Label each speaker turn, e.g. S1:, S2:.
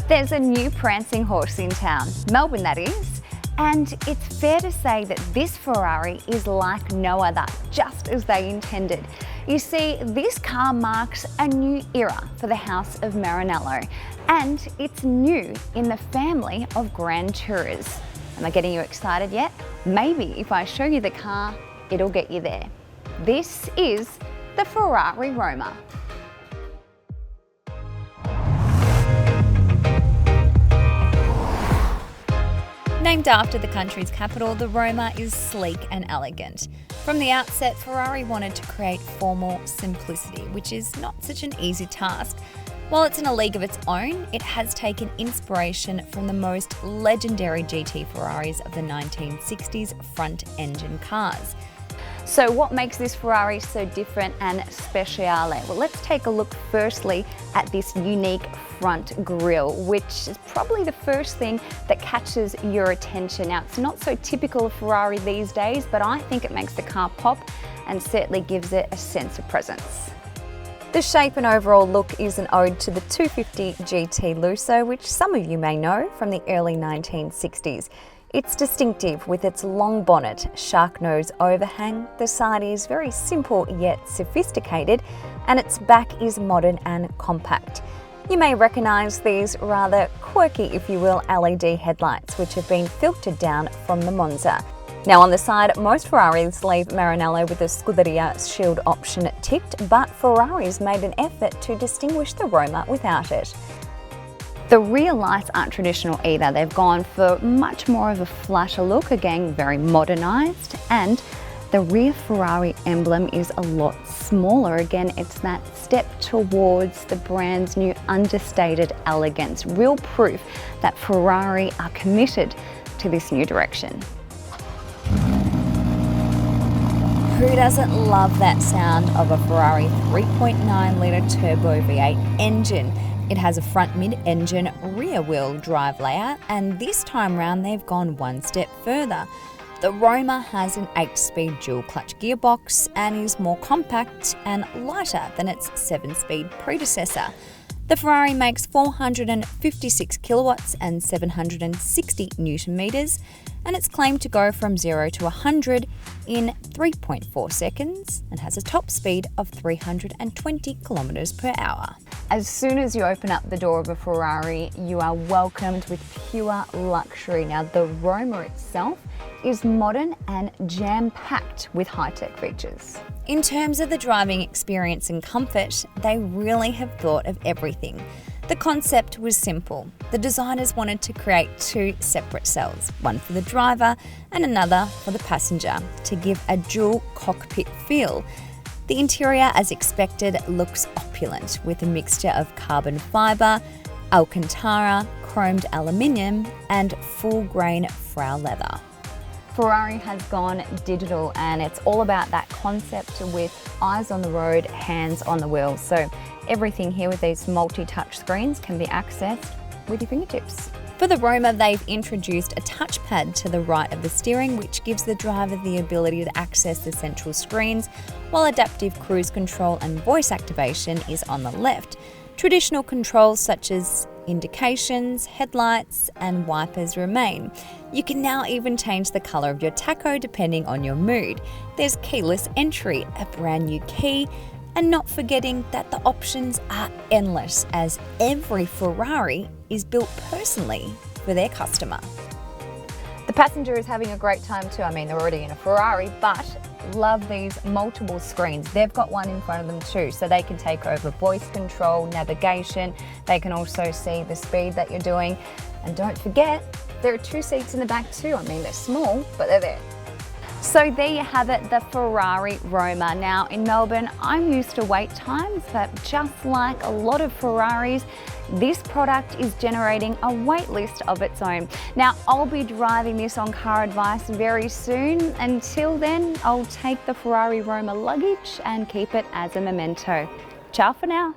S1: There's a new prancing horse in town, Melbourne that is, and it's fair to say that this Ferrari is like no other, just as they intended. You see, this car marks a new era for the House of Maranello, and it's new in the family of Grand Tourers. Am I getting you excited yet? Maybe if I show you the car, it'll get you there. This is the Ferrari Roma. Named after the country's capital, the Roma is sleek and elegant. From the outset, Ferrari wanted to create formal simplicity, which is not such an easy task. While it's in a league of its own, it has taken inspiration from the most legendary GT Ferraris of the 1960s front-engine cars. So what makes this Ferrari so different and speciale? Well, let's take a look firstly at this unique front grille, which is probably the first thing that catches your attention. Now, it's not so typical of Ferrari these days, but I think it makes the car pop and certainly gives it a sense of presence. The shape and overall look is an ode to the 250 GT Lusso, which some of you may know from the early 1960s. It's distinctive with its long bonnet, shark nose overhang, the side is very simple yet sophisticated, and its back is modern and compact. You may recognise these rather quirky, if you will, LED headlights, which have been filtered down from the Monza. Now on the side, most Ferraris leave Maranello with the Scuderia shield option ticked, but Ferraris made an effort to distinguish the Roma without it. The rear lights aren't traditional either. They've gone for much more of a flatter look, again very modernised, and the rear Ferrari emblem is a lot smaller. Again, it's that step towards the brand's new understated elegance, real proof that Ferrari are committed to this new direction. Who doesn't love that sound of a Ferrari 3.9 litre turbo V8 engine? It has a front mid-engine rear-wheel drive layout, and this time round they've gone one step further. The Roma has an 8-speed dual-clutch gearbox and is more compact and lighter than its 7-speed predecessor. The Ferrari makes 456 kilowatts and 760 newton meters, and it's claimed to go from 0 to 100 in 3.4 seconds and has a top speed of 320 kilometers per hour. As soon as you open up the door of a Ferrari, you are welcomed with pure luxury. Now, the Roma itself is modern and jam-packed with high-tech features. In terms of the driving experience and comfort, they really have thought of everything. The concept was simple. The designers wanted to create two separate cells, one for the driver and another for the passenger, to give a dual cockpit feel. The interior, as expected, looks opulent with a mixture of carbon fibre, Alcantara, chromed aluminium and full-grain Frau leather. Ferrari has gone digital, and it's all about that concept with eyes on the road, hands on the wheel. So everything here with these multi-touch screens can be accessed with your fingertips. For the Roma, they've introduced a touchpad to the right of the steering, which gives the driver the ability to access the central screens, while adaptive cruise control and voice activation is on the left. Traditional controls such as indications, headlights and wipers remain. You can now even change the colour of your tacho depending on your mood. There's keyless entry, a brand new key, and not forgetting that the options are endless, as every Ferrari is built personally for their customer. The passenger is having a great time too. I mean, they're already in a Ferrari, but love these multiple screens. They've got one in front of them too, so they can take over voice control, navigation. They can also see the speed that you're doing. And don't forget, there are two seats in the back too. I mean, they're small, but they're there. So there you have it, the Ferrari Roma. Now in Melbourne, I'm used to wait times, but just like a lot of Ferraris, this product is generating a wait list of its own. Now I'll be driving this on CarAdvice very soon. Until then, I'll take the Ferrari Roma luggage and keep it as a memento. Ciao for now.